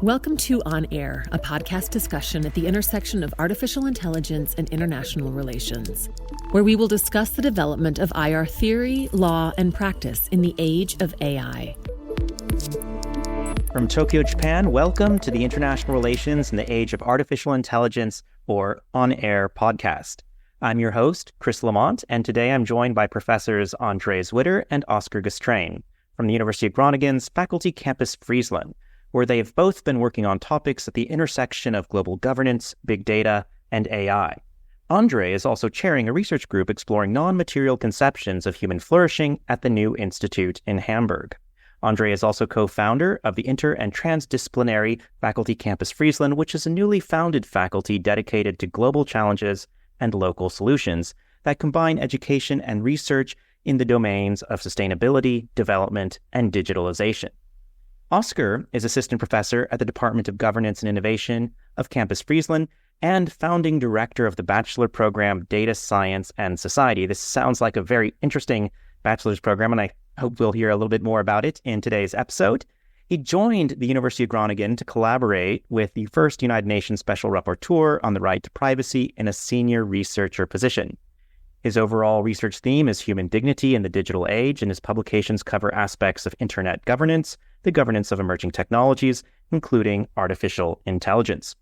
Welcome to On Air, a podcast discussion at the intersection of artificial intelligence and international relations, where we will discuss the development of IR theory, law, and practice in the age of AI. From Tokyo, Japan, welcome to the International Relations in the Age of Artificial Intelligence, or On Air podcast. I'm your host, Chris Lamont, and today I'm joined by Professors Andrej Zwitter and Oskar Gstrein from the University of Groningen's Faculty Campus Friesland, where they have both been working on topics at the intersection of global governance, big data, and AI. Andrej is also chairing a research group exploring non-material conceptions of human flourishing at the New Institute in Hamburg. Andrej is also co-founder of the Inter- and Transdisciplinary Faculty Campus Friesland, which is a newly founded faculty dedicated to global challenges and local solutions that combine education and research in the domains of sustainability, development, and digitalization. Oskar is assistant professor at the Department of Governance and Innovation of Campus Friesland and founding director of the bachelor program Data Science and Society. This sounds like a very interesting bachelor's program, and I hope we'll hear a little bit more about it in today's episode. He joined the University of Groningen to collaborate with the first United Nations Special Rapporteur on the right to privacy in a senior researcher position. His overall research theme is human dignity in the digital age, and his publications cover aspects of internet governance, the governance of emerging technologies, including artificial intelligence.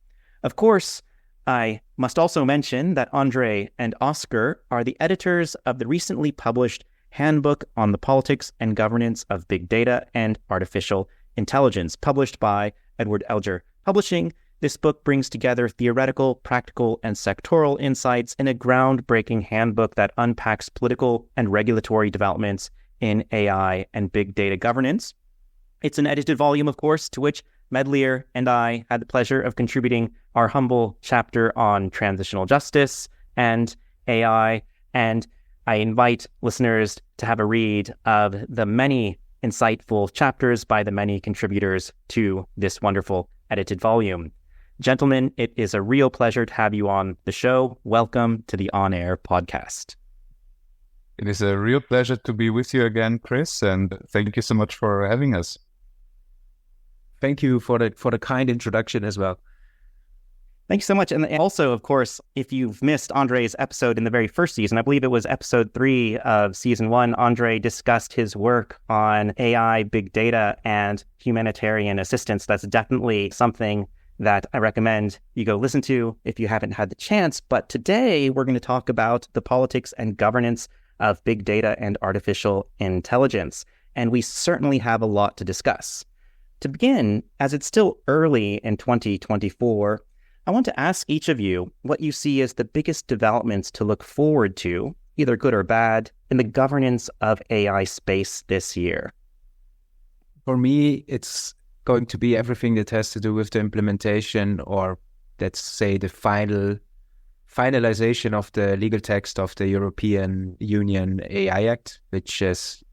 Of course, I must also mention that Andrej and Oskar are the editors of the recently published Handbook on the Politics and Governance of Big Data and Artificial Intelligence, published by Edward Elgar Publishing. This book brings together theoretical, practical, and sectoral insights in a groundbreaking handbook that unpacks political and regulatory developments in AI and big data governance. It's an edited volume, of course, to which Medlier and I had the pleasure of contributing our humble chapter on transitional justice and AI, and I invite listeners to have a read of the many insightful chapters by the many contributors to this wonderful edited volume. Gentlemen, it is a real pleasure to have you on the show. Welcome to the On Air podcast. It is a real pleasure to be with you again, Chris, and thank you so much for having us. Thank you for the kind introduction as well. Thank you so much. And also, of course, if you've missed Andrej's episode in the very first season, I believe it was episode 3 of season 1, Andrej discussed his work on AI, big data, and humanitarian assistance. That's definitely something that I recommend you go listen to if you haven't had the chance. But today we're going to talk about the politics and governance of big data and artificial intelligence. And we certainly have a lot to discuss. To begin, as it's still early in 2024, I want to ask each of you what you see as the biggest developments to look forward to, either good or bad, in the governance of AI space this year. For me, it's going to be everything that has to do with the implementation, or let's say the finalization of the legal text of the European Union AI Act, which, as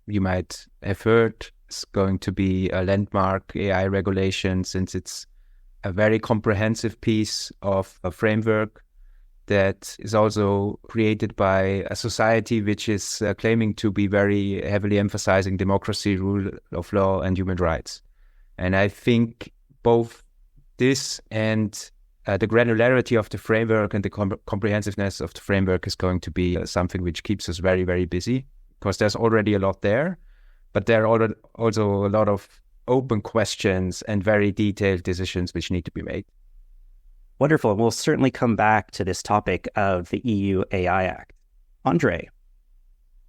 you might have heard, is going to be a landmark AI regulation, since it's a very comprehensive piece of a framework that is also created by a society which is claiming to be very heavily emphasizing democracy, rule of law, and human rights. And I think both this and the granularity of the framework and the comprehensiveness of the framework is going to be something which keeps us very, very busy, because there's already a lot there, but there are also a lot of open questions and very detailed decisions which need to be made. Wonderful. We'll certainly come back to this topic of the EU AI Act. Andrej.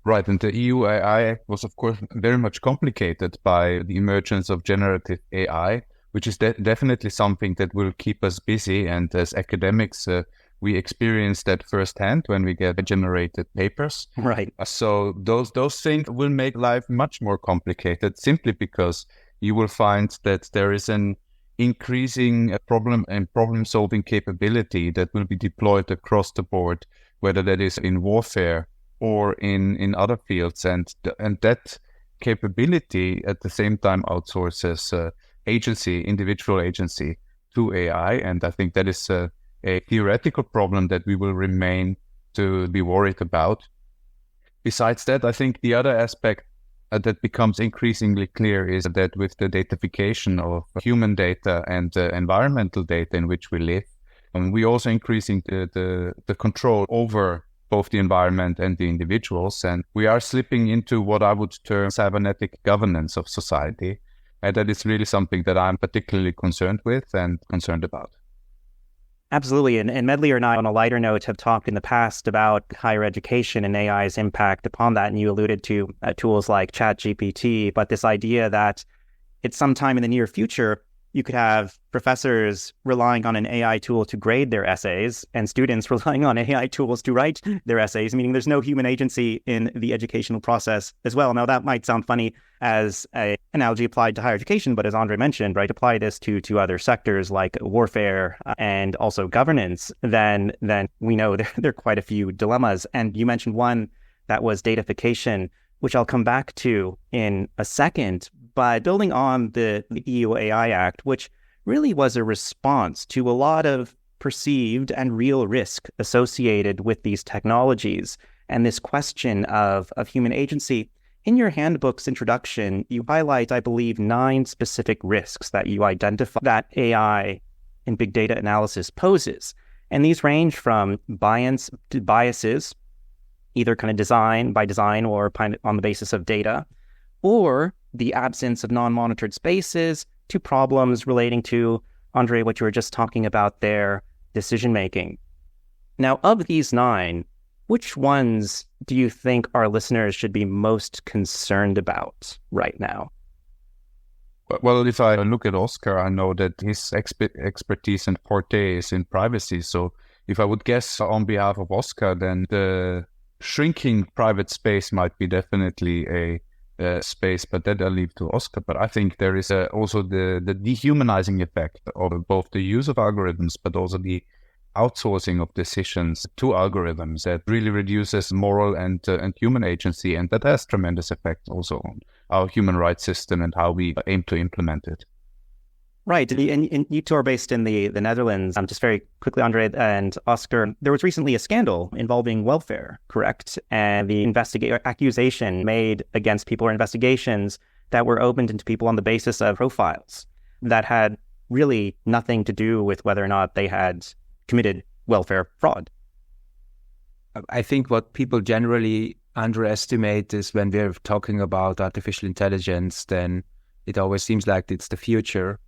Right, and the EU AI Act was, of course, very much complicated by the emergence of generative AI, which is definitely something that will keep us busy. And as academics, we experience that firsthand when we get generated papers. Right. So those things will make life much more complicated, simply because you will find that there is an increasing problem-solving capability that will be deployed across the board, whether that is in warfare or in other fields. And that capability at the same time outsources individual agency to AI. And I think that is a theoretical problem that we will remain to be worried about. Besides that, I think the other aspect that becomes increasingly clear is that with the datafication of human data and environmental data in which we live, we also increasing the control over both the environment and the individuals. And we are slipping into what I would term cybernetic governance of society. And that is really something that I'm particularly concerned with and concerned about. Absolutely. And Medley and I, on a lighter note, have talked in the past about higher education and AI's impact upon that. And you alluded to tools like ChatGPT, but this idea that it's sometime in the near future, you could have professors relying on an AI tool to grade their essays and students relying on AI tools to write their essays, meaning there's no human agency in the educational process as well. Now, that might sound funny as an analogy applied to higher education, but as Andrej mentioned, right, apply this to other sectors like warfare and also governance, then we know there are quite a few dilemmas. And you mentioned one that was datafication, which I'll come back to in a second. But building on the EU AI Act, which really was a response to a lot of perceived and real risk associated with these technologies and this question of human agency. In your handbook's introduction, you highlight, I believe, 9 specific risks that you identify that AI and big data analysis poses. And these range from biases, either kind of by design or on the basis of data, or the absence of non-monitored spaces, to problems relating to, Andrej, what you were just talking about there, decision-making. Now, of these 9, which ones do you think our listeners should be most concerned about right now? Well, if I look at Oskar, I know that his expertise and forte is in privacy. So if I would guess on behalf of Oskar, then the shrinking private space might be definitely a space, but that I'll leave to Oskar. But I think there is also the dehumanizing effect of both the use of algorithms, but also the outsourcing of decisions to algorithms that really reduces moral and human agency, and that has tremendous effect also on our human rights system and how we aim to implement it. Right. And you two are based in the Netherlands. Just very quickly, Andrej and Oskar, there was recently a scandal involving welfare, correct? And the accusation made against people or investigations that were opened into people on the basis of profiles that had really nothing to do with whether or not they had committed welfare fraud. I think what people generally underestimate is when we're talking about artificial intelligence, then it always seems like it's the future.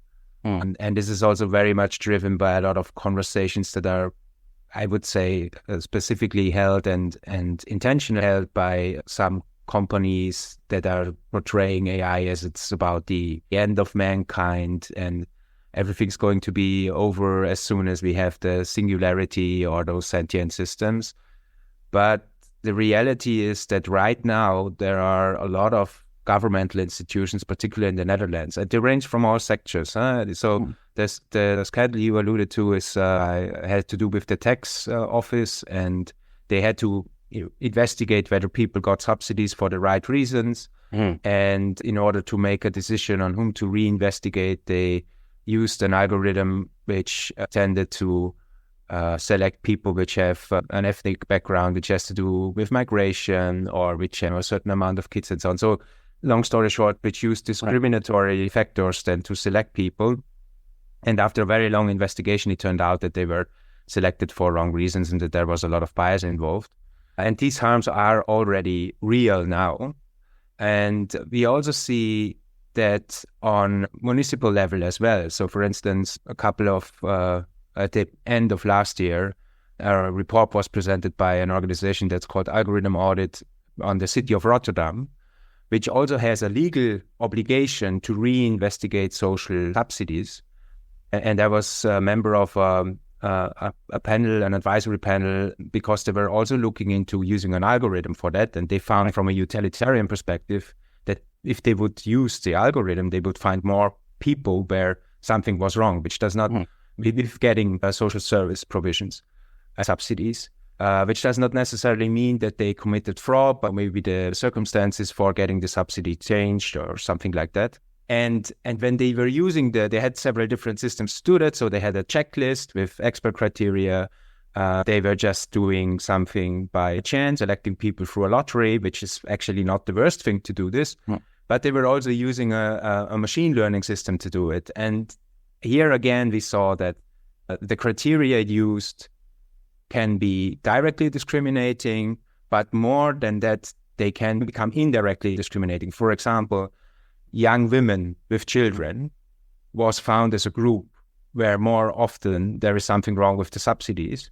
And this is also very much driven by a lot of conversations that are, I would say, specifically held and intentionally held by some companies that are portraying AI as it's about the end of mankind and everything's going to be over as soon as we have the singularity or those sentient systems. But the reality is that right now there are a lot of governmental institutions, particularly in the Netherlands, and they range from all sectors. So there's the scandal you alluded to had to do with the tax office, and they had to investigate whether people got subsidies for the right reasons. And in order to make a decision on whom to reinvestigate, they used an algorithm which tended to select people which have an ethnic background, which has to do with migration or which have a certain amount of kids and so on. So long story short, which used discriminatory factors then to select people. And after a very long investigation, it turned out that they were selected for wrong reasons and that there was a lot of bias involved. And these harms are already real now. And we also see that on municipal level as well. So for instance, a couple of, at the end of last year, a report was presented by an organization that's called Algorithm Audit on the city of Rotterdam, which also has a legal obligation to reinvestigate social subsidies. And I was a member of a panel, an advisory panel, because they were also looking into using an algorithm for that. And they found from a utilitarian perspective that if they would use the algorithm, they would find more people where something was wrong, which does not, with getting social service provisions, subsidies. Which does not necessarily mean that they committed fraud, but maybe the circumstances for getting the subsidy changed or something like that. And when they were using they had several different systems to do that. So they had a checklist with expert criteria, They were just doing something by chance, electing people through a lottery, which is actually not the worst thing to do this. But they were also using a machine learning system to do it. And here again, we saw that the criteria used can be directly discriminating, but more than that, they can become indirectly discriminating. For example, young women with children was found as a group where more often there is something wrong with the subsidies.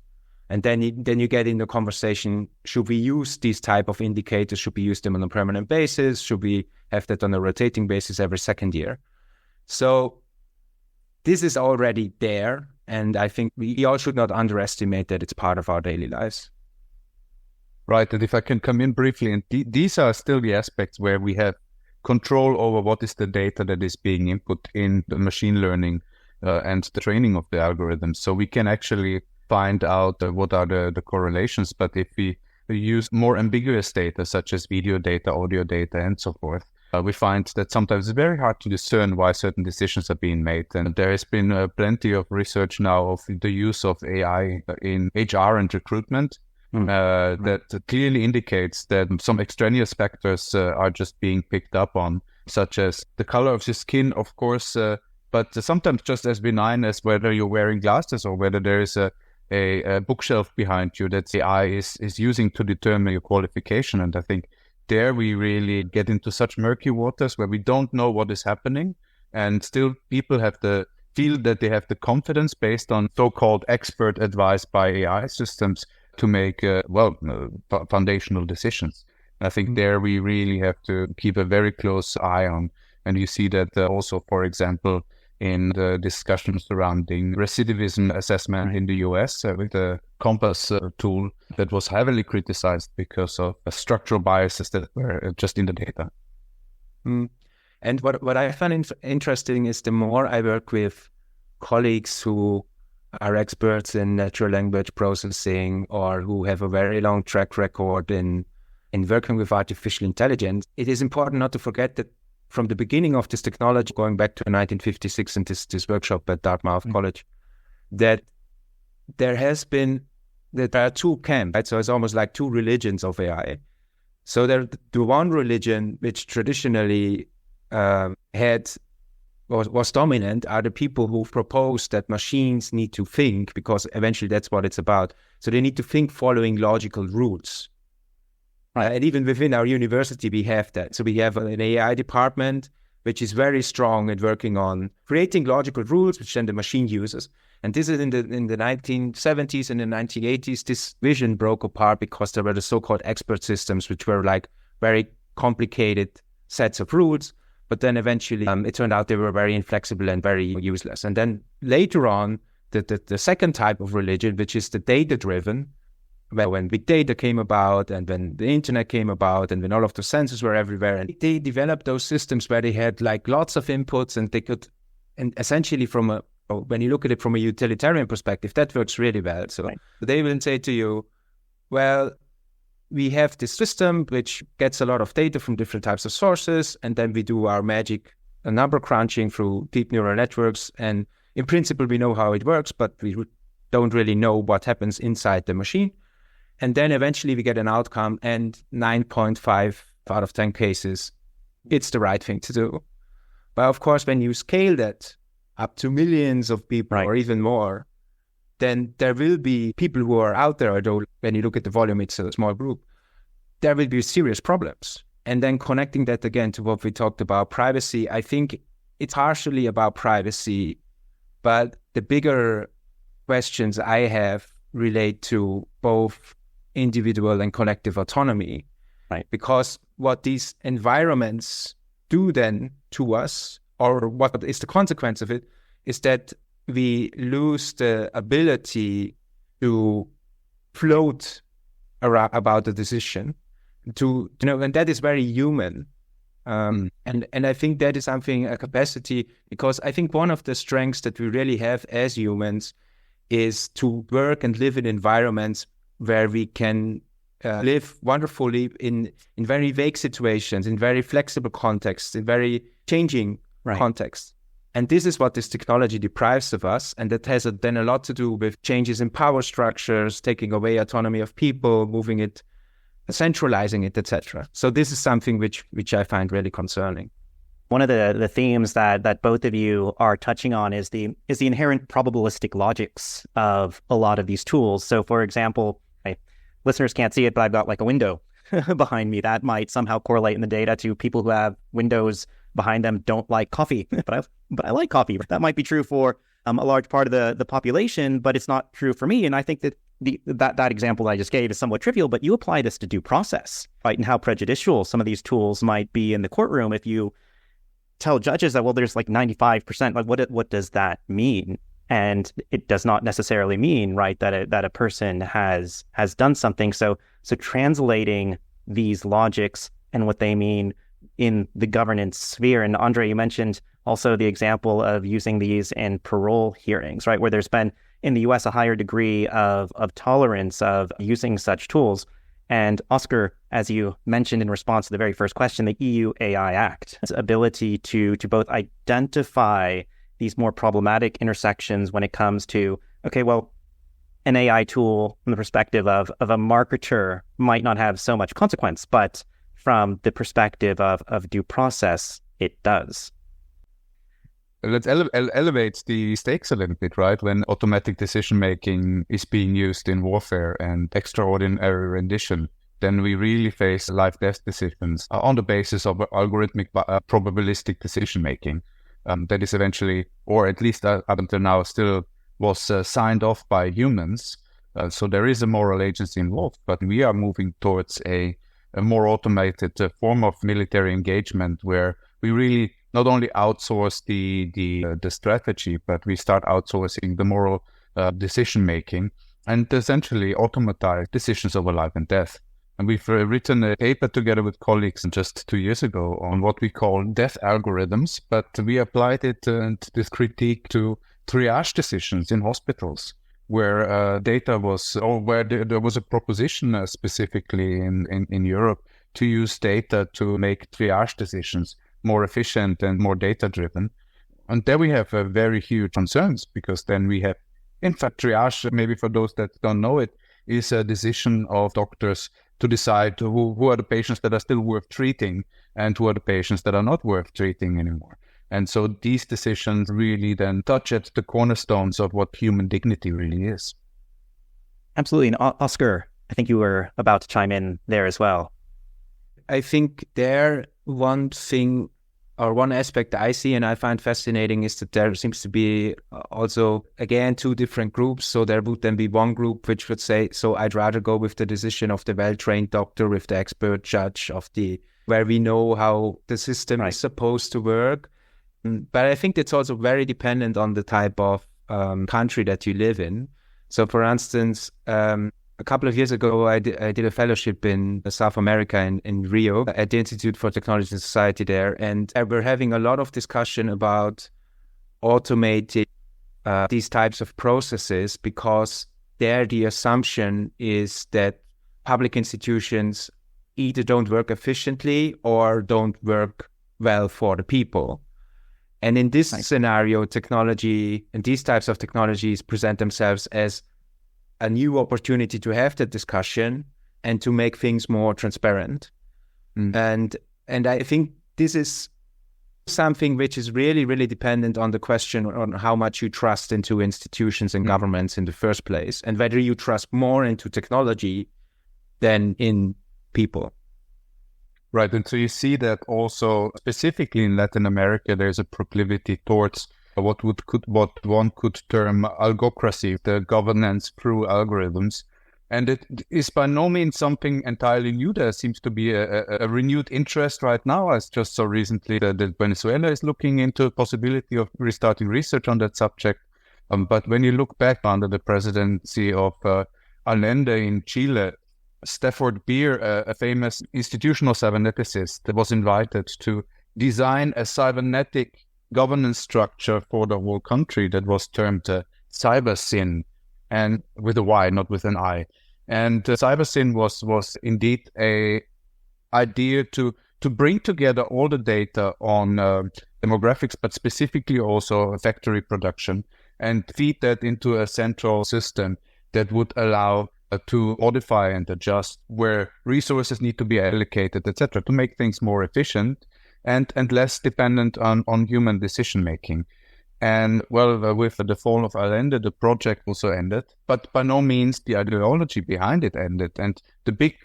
And then you get in the conversation, should we use these type of indicators? Should we use them on a permanent basis? Should we have that on a rotating basis every second year? So this is already there. And I think we all should not underestimate that it's part of our daily lives. Right. And if I can come in briefly, and these are still the aspects where we have control over what is the data that is being input in the machine learning and the training of the algorithms. So we can actually find out what are the correlations. But if we use more ambiguous data, such as video data, audio data, and so forth, we find that sometimes it's very hard to discern why certain decisions are being made. And there has been plenty of research now of the use of AI in HR and recruitment that clearly indicates that some extraneous factors are just being picked up on, such as the color of your skin, of course, but sometimes just as benign as whether you're wearing glasses or whether there is a bookshelf behind you that AI is using to determine your qualification. And I think there we really get into such murky waters where we don't know what is happening, and still people feel that they have the confidence based on so-called expert advice by AI systems to make foundational decisions. And I think there we really have to keep a very close eye on, and you see that also, for example, in the discussions surrounding recidivism assessment in the US with the Compass tool that was heavily criticized because of structural biases that were just in the data. And what I find interesting is the more I work with colleagues who are experts in natural language processing or who have a very long track record in working with artificial intelligence, it is important not to forget that from the beginning of this technology, going back to 1956 and this workshop at Dartmouth College, that there are two camps, right? So it's almost like two religions of AI. So the one religion which traditionally was dominant are the people who proposed that machines need to think, because eventually that's what it's about. So they need to think following logical rules. And even within our university, we have that. So we have an AI department, which is very strong at working on creating logical rules, which then the machine uses. And this is in the 1970s and the 1980s, this vision broke apart because there were the so-called expert systems, which were like very complicated sets of rules. But then eventually it turned out they were very inflexible and very useless. And then later on, the second type of religion, which is the data-driven, when big data came about and when the internet came about and when all of the sensors were everywhere, and they developed those systems where they had like lots of inputs, and they could, and essentially when you look at it from a utilitarian perspective, that works really well. So they will say to you, well, we have this system which gets a lot of data from different types of sources, and then we do our magic number crunching through deep neural networks, and in principle we know how it works, but we don't really know what happens inside the machine. And then eventually we get an outcome, and 9.5 out of 10 cases, it's the right thing to do. But of course, when you scale that up to millions of people or even more, then there will be people who are out there, although when you look at the volume, it's a small group, there will be serious problems. And then connecting that again to what we talked about, privacy, I think it's partially about privacy, but the bigger questions I have relate to both individual and collective autonomy, because what these environments do then to us, or what is the consequence of it, is that we lose the ability to float about the decision, and that is very human. And I think that is something, a capacity, because I think one of the strengths that we really have as humans is to work and live in environments where we can live wonderfully in very vague situations, in very flexible contexts, in very changing contexts. And this is what this technology deprives of us. And that has then a lot to do with changes in power structures, taking away autonomy of people, moving it, centralizing it, etc. So this is something which I find really concerning. One of the themes that both of you are touching on is the inherent probabilistic logics of a lot of these tools. So, for example, listeners can't see it, but I've got like a window behind me that might somehow correlate in the data to people who have windows behind them don't like coffee, but I like coffee. That might be true for a large part of the population, but it's not true for me. And I think that that example that I just gave is somewhat trivial, but you apply this to due process, right? And how prejudicial some of these tools might be in the courtroom if you tell judges that, well, there's like 95%, like what does that mean? And it does not necessarily mean, right, that a person has done something. So translating these logics and what they mean in the governance sphere. And Andrej, you mentioned also the example of using these in parole hearings, right, where there's been in the US a higher degree of tolerance of using such tools. And Oskar, as you mentioned in response to the very first question, the EU AI Act, its ability to both identify these more problematic intersections when it comes to, okay, well, an AI tool from the perspective of a marketer might not have so much consequence, but from the perspective of due process, it does. Let's elevate the stakes a little bit, right? When automatic decision-making is being used in warfare and extraordinary rendition, then we really face life-death decisions on the basis of algorithmic probabilistic decision-making. That is eventually, or at least up until now, still was signed off by humans. So there is a moral agency involved, but we are moving towards a more automated form of military engagement where we really not only outsource the strategy, but we start outsourcing the moral decision-making and essentially automatize decisions over life and death. And we've written a paper together with colleagues just 2 years ago on what we call death algorithms, but we applied it this critique to triage decisions in hospitals, where data was, or where there was a proposition specifically in Europe to use data to make triage decisions more efficient and more data-driven. And there we have very huge concerns, because then we have, in fact, triage, maybe for those that don't know it, is a decision of doctors to decide who are the patients that are still worth treating and who are the patients that are not worth treating anymore. And so these decisions really then touch at the cornerstones of what human dignity really is. Absolutely. And Oskar, I think you were about to chime in there as well. I think one thing or one aspect I see and I find fascinating is that there seems to be also, again, two different groups. So there would then be one group which would say, so I'd rather go with the decision of the well-trained doctor, with the expert judge where we know how the system is supposed to work. But I think it's also very dependent on the type of country that you live in. So for instance, a couple of years ago, I did a fellowship in South America in Rio at the Institute for Technology and Society there. And we're having a lot of discussion about automating these types of processes, because there the assumption is that public institutions either don't work efficiently or don't work well for the people. And in this scenario, technology and these types of technologies present themselves as a new opportunity to have that discussion and to make things more transparent. And I think this is something which is really, really dependent on the question on how much you trust into institutions and governments in the first place, and whether you trust more into technology than in people. Right. And so you see that also specifically in Latin America, there's a proclivity towards what one could term algocracy, the governance through algorithms. And it is by no means something entirely new. There seems to be a renewed interest right now, as just so recently that Venezuela is looking into the possibility of restarting research on that subject. But when you look back under the presidency of Allende in Chile, Stafford Beer, a famous institutional cyberneticist, was invited to design a cybernetic governance structure for the whole country that was termed CyberSyn, and with a Y, not with an I. And CyberSyn was indeed a idea to bring together all the data on demographics, but specifically also factory production, and feed that into a central system that would allow to modify and adjust where resources need to be allocated, etc., to make things more efficient and less dependent on human decision making. And well, with the fall of Allende, the project also ended, but by no means the ideology behind it ended. And the big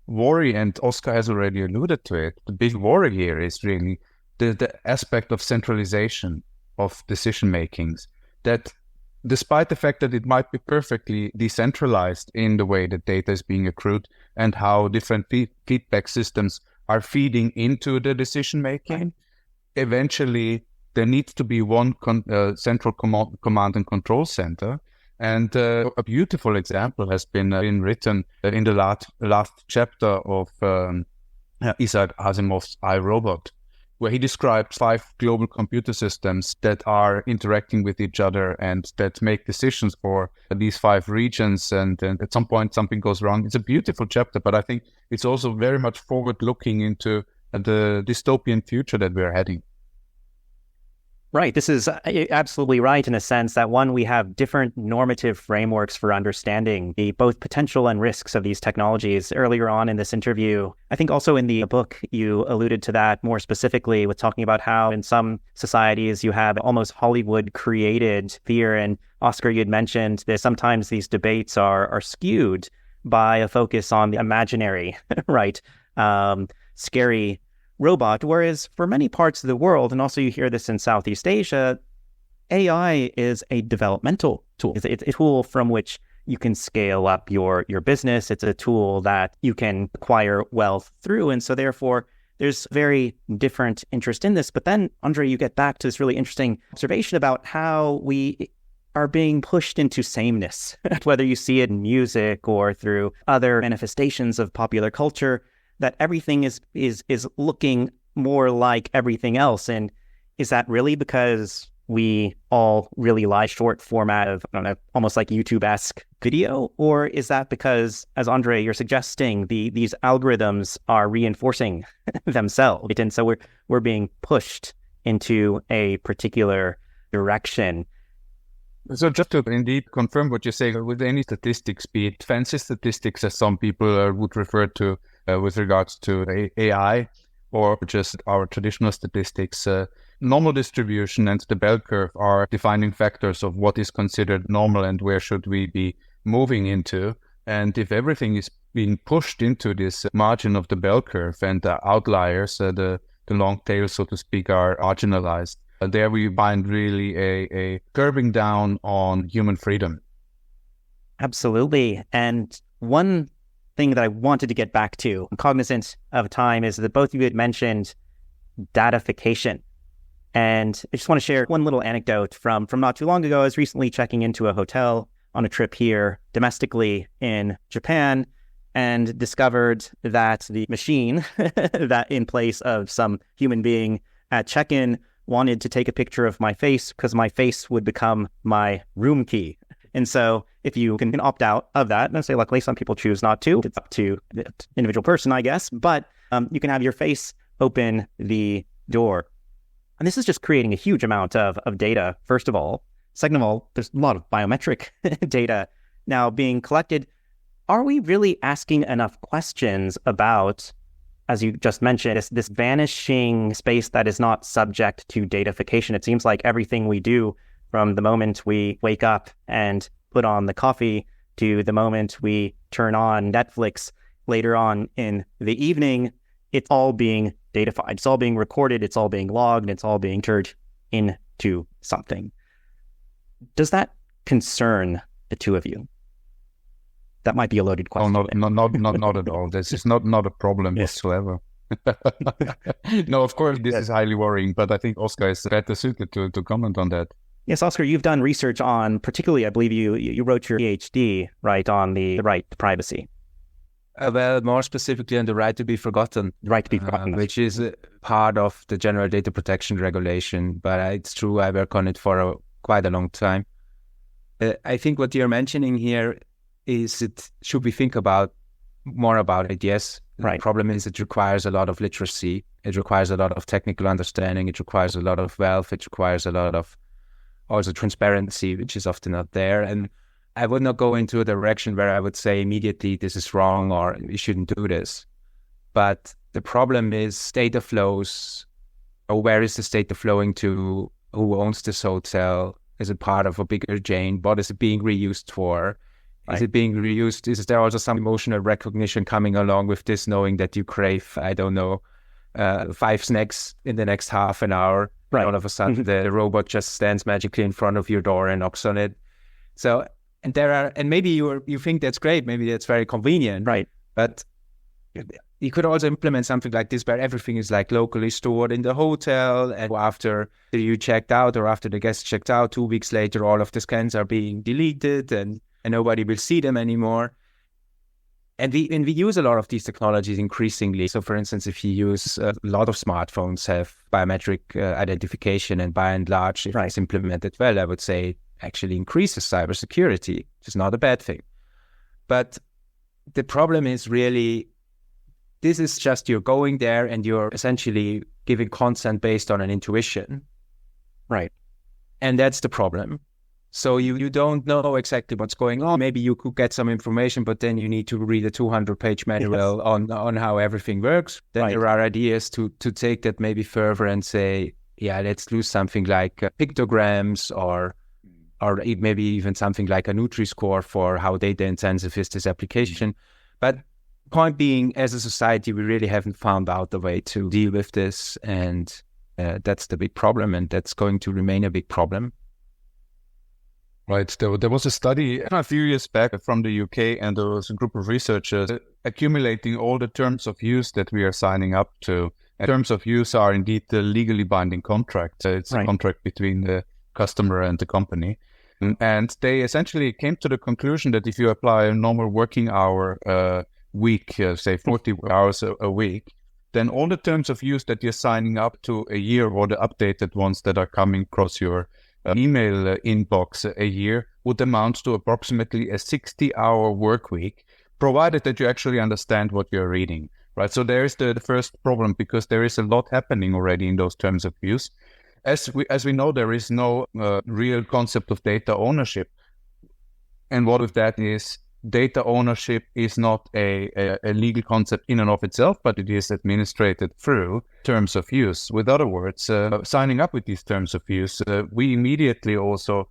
worry, and Oskar has already alluded to it, the big worry here is really the aspect of centralization of decision makings, that despite the fact that it might be perfectly decentralized in the way that data is being accrued and how different feedback systems are feeding into the decision making, eventually there needs to be one central command and control center. And a beautiful example has been written in the last chapter of Isaac Asimov's iRobot, where he describes 5 global computer systems that are interacting with each other and that make decisions for these 5 regions. And at some point, something goes wrong. It's a beautiful chapter, but I think it's also very much forward-looking into the dystopian future that we're heading. Right. This is absolutely right in a sense that, one, we have different normative frameworks for understanding the both potential and risks of these technologies. Earlier on in this interview, I think also in the book, you alluded to that more specifically with talking about how in some societies you have almost Hollywood created fear. And Oskar, you had mentioned that sometimes these debates are skewed by a focus on the imaginary, right? Scary robot, whereas for many parts of the world, and also you hear this in Southeast Asia, AI is a developmental tool. It's a tool from which you can scale up your business. It's a tool that you can acquire wealth through. And so therefore, there's very different interest in this. But then, Andrej, you get back to this really interesting observation about how we are being pushed into sameness, whether you see it in music or through other manifestations of popular culture, that everything is looking more like everything else. And is that really because we all really like short format of, I don't know, almost like YouTube-esque video? Or is that because, as Andrej, you're suggesting, these algorithms are reinforcing themselves? And so we're being pushed into a particular direction. So just to indeed confirm what you say, with any statistics, be it fancy statistics, as some people would refer to with regards to AI, or just our traditional statistics, normal distribution and the bell curve are defining factors of what is considered normal and where should we be moving into. And if everything is being pushed into this margin of the bell curve and the outliers, the long tail, so to speak, are marginalized, there we find really a curbing down on human freedom. Absolutely. And one thing that I wanted to get back to, I'm cognizant of time, is that both of you had mentioned datafication. And I just want to share one little anecdote from not too long ago. I was recently checking into a hotel on a trip here domestically in Japan and discovered that the machine that in place of some human being at check-in wanted to take a picture of my face because my face would become my room key. And so if you can opt out of that, and I say luckily some people choose not to, it's up to the individual person, I guess, but you can have your face open the door. And this is just creating a huge amount of data, first of all. Second of all, there's a lot of biometric data now being collected. Are we really asking enough questions about, as you just mentioned, this vanishing space that is not subject to datafication? It seems like everything we do from the moment we wake up and put on the coffee to the moment we turn on Netflix later on in the evening, it's all being datafied. It's all being recorded. It's all being logged. It's all being turned into something. Does that concern the two of you? That might be a loaded question. Oh, not at all. This is not a problem whatsoever. No, of course, this is highly worrying, but I think Oskar is better suited to comment on that. Yes, Oskar, you've done research on, particularly, I believe you wrote your PhD, right, on the right to privacy. Well, more specifically on the right to be forgotten. Right to be forgotten. Which is part of the general data protection regulation. But it's true, I work on it for quite a long time. I think what you're mentioning here is should we think more about it? Yes, Right. The problem is it requires a lot of literacy. It requires a lot of technical understanding. It requires a lot of wealth. It requires a lot of also transparency, which is often not there. And I would not go into a direction where I would say immediately this is wrong or you shouldn't do this. But the problem is data flows, or where is this data flowing to? Who owns this hotel? Is it part of a bigger chain? What is it being reused for? Is it being reused? Is there also some emotional recognition coming along with this, knowing that you crave, I don't know, 5 snacks in the next half an hour? Right. All of a sudden, the robot just stands magically in front of your door and knocks on it. So, and maybe you think that's great. Maybe that's very convenient. Right. But you could also implement something like this where everything is like locally stored in the hotel, and after you checked out or after the guest checked out, 2 weeks later, all of the scans are being deleted and nobody will see them anymore. And we use a lot of these technologies increasingly. So for instance, if you use a lot of smartphones have biometric identification, and by and large, if it's implemented well, I would say it actually increases cybersecurity, which is not a bad thing. But the problem is really, this is just you're going there and you're essentially giving consent based on an intuition. Right. And that's the problem. So you don't know exactly what's going on. Maybe you could get some information, but then you need to read a 200-page manual on how everything works. Then there are ideas to take that maybe further and say, yeah, let's do something like pictograms or maybe even something like a Nutri-Score for how data intensive is this application. But point being, as a society, we really haven't found out the way to deal with this. And that's the big problem. And that's going to remain a big problem. Right. There was a study a few years back from the UK, and there was a group of researchers accumulating all the terms of use that we are signing up to. And terms of use are indeed the legally binding contract. It's a contract between the customer and the company. And they essentially came to the conclusion that if you apply a normal working hour week, say 40 hours a week, then all the terms of use that you're signing up to a year, or the updated ones that are coming across your email inbox a year, would amount to approximately a 60-hour work week, provided that you actually understand what you're reading, right? So there is the first problem, because there is a lot happening already in those terms of use. As we know, there is no real concept of data ownership. And what of that is, data ownership is not a legal concept in and of itself, but it is administrated through terms of use. With other words, signing up with these terms of use, we immediately also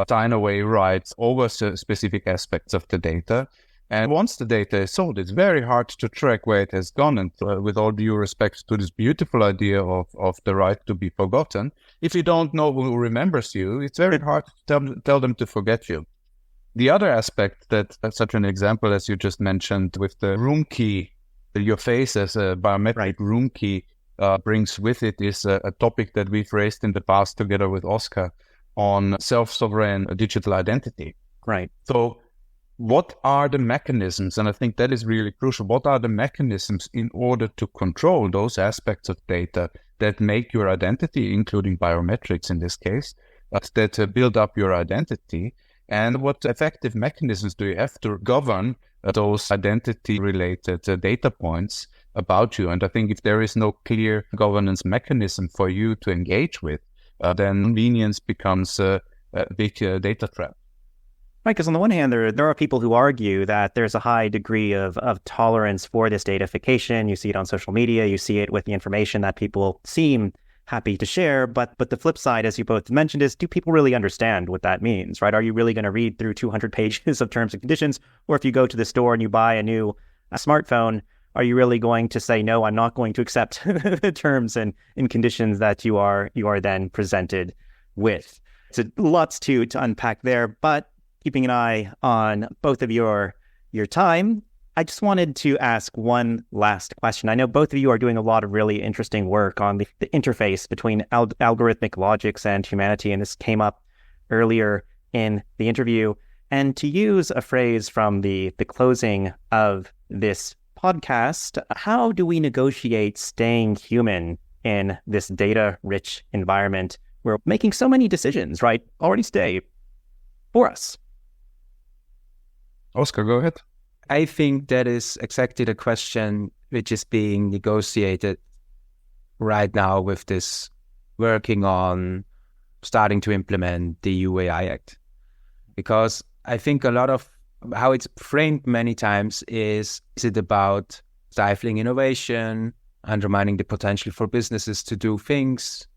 sign away rights over specific aspects of the data. And once the data is sold, it's very hard to track where it has gone. And with all due respect to this beautiful idea of the right to be forgotten, if you don't know who remembers you, it's very hard to tell them to forget you. The other aspect that, such an example as you just mentioned with the room key, your face as a biometric room key brings with it, is a topic that we've raised in the past together with Oskar on self-sovereign digital identity. Right. So what are the mechanisms, and I think that is really crucial, what are the mechanisms in order to control those aspects of data that make your identity, including biometrics in this case, that build up your identity? And what effective mechanisms do you have to govern those identity-related data points about you? And I think if there is no clear governance mechanism for you to engage with, then convenience becomes a big data trap. Right, because on the one hand, there are people who argue that there's a high degree of tolerance for this datafication. You see it on social media, you see it with the information that people seem happy to share, but the flip side, as you both mentioned, is, do people really understand what that means, right? Are you really going to read through 200 pages of terms and conditions? Or if you go to the store and you buy a smartphone, are you really going to say, no, I'm not going to accept the terms and conditions that you are then presented with? So lots to unpack there, but keeping an eye on both of your time, I just wanted to ask one last question. I know both of you are doing a lot of really interesting work on the interface between algorithmic logics and humanity, and this came up earlier in the interview. And to use a phrase from the closing of this podcast, how do we negotiate staying human in this data-rich environment? We're making so many decisions, right, already today for us. Oskar, go ahead. I think that is exactly the question which is being negotiated right now with this working on starting to implement the EU AI Act. Because I think a lot of how it's framed many times is it about stifling innovation, undermining the potential for businesses to do things,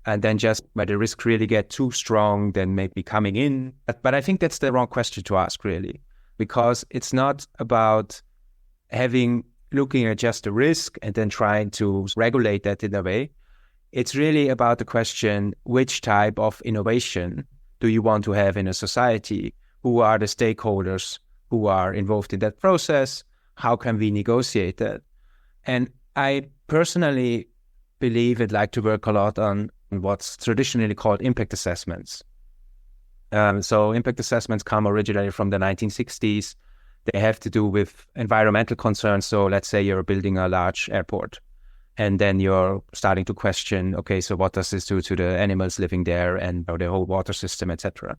and then just where the risk really get too strong, then maybe coming in. But I think that's the wrong question to ask, really, because it's not about looking at just the risk and then trying to regulate that in a way. It's really about the question, which type of innovation do you want to have in a society? Who are the stakeholders who are involved in that process? How can we negotiate that? And I personally believe I'd like to work a lot on what's traditionally called impact assessments. So impact assessments come originally from the 1960s. They have to do with environmental concerns. So let's say you're building a large airport, and then you're starting to question, okay, so what does this do to the animals living there and the whole water system, etc.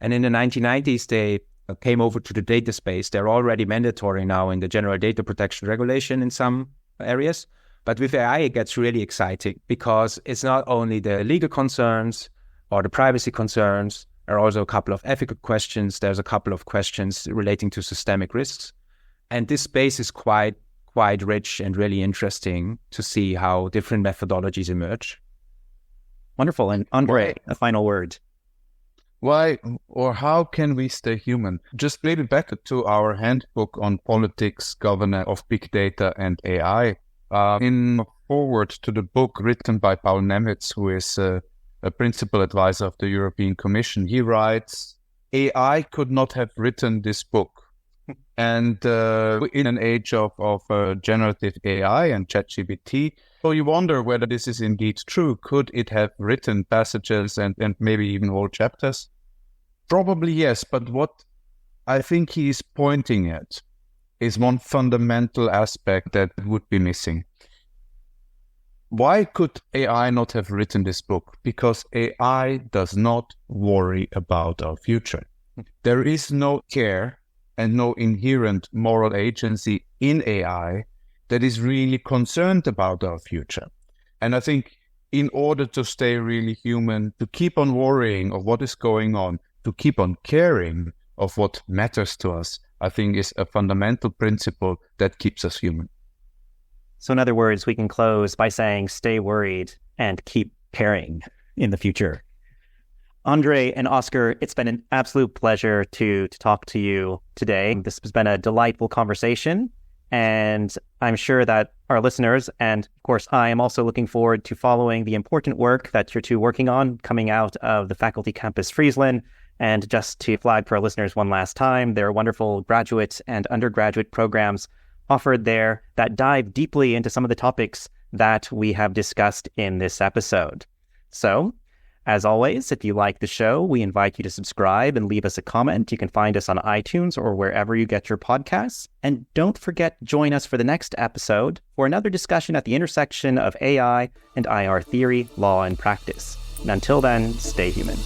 And in the 1990s, they came over to the data space. They're already mandatory now in the General Data Protection Regulation in some areas. But with AI, it gets really exciting because it's not only the legal concerns or the privacy concerns. There are also a couple of ethical questions. There's a couple of questions relating to systemic risks. And this space is quite rich and really interesting to see how different methodologies emerge. Wonderful. And Andrej, a final word. Why or how can we stay human? Just maybe back to our handbook on politics, governance of big data and AI. In a forward to the book written by Paul Nemitz, who is a principal advisor of the European Commission, he writes, AI could not have written this book. And in an age of generative AI and ChatGPT, so you wonder whether this is indeed true. Could it have written passages and maybe even whole chapters? Probably yes, but what I think he is pointing at is one fundamental aspect that would be missing. Why could AI not have written this book? Because AI does not worry about our future. There is no care and no inherent moral agency in AI that is really concerned about our future. And I think in order to stay really human, to keep on worrying of what is going on, to keep on caring of what matters to us, I think is a fundamental principle that keeps us human. So in other words, we can close by saying stay worried and keep caring in the future. Andrej and Oskar, it's been an absolute pleasure to talk to you today. This has been a delightful conversation, and I'm sure that our listeners, and of course I am also looking forward to following the important work that you're two working on coming out of the Faculty Campus Friesland. And just to flag for our listeners one last time, there are wonderful graduate and undergraduate programs offered there that dive deeply into some of the topics that we have discussed in this episode. So, as always, if you like the show, we invite you to subscribe and leave us a comment. You can find us on iTunes or wherever you get your podcasts. And don't forget to join us for the next episode for another discussion at the intersection of AI and IR theory, law, and practice. And until then, stay human.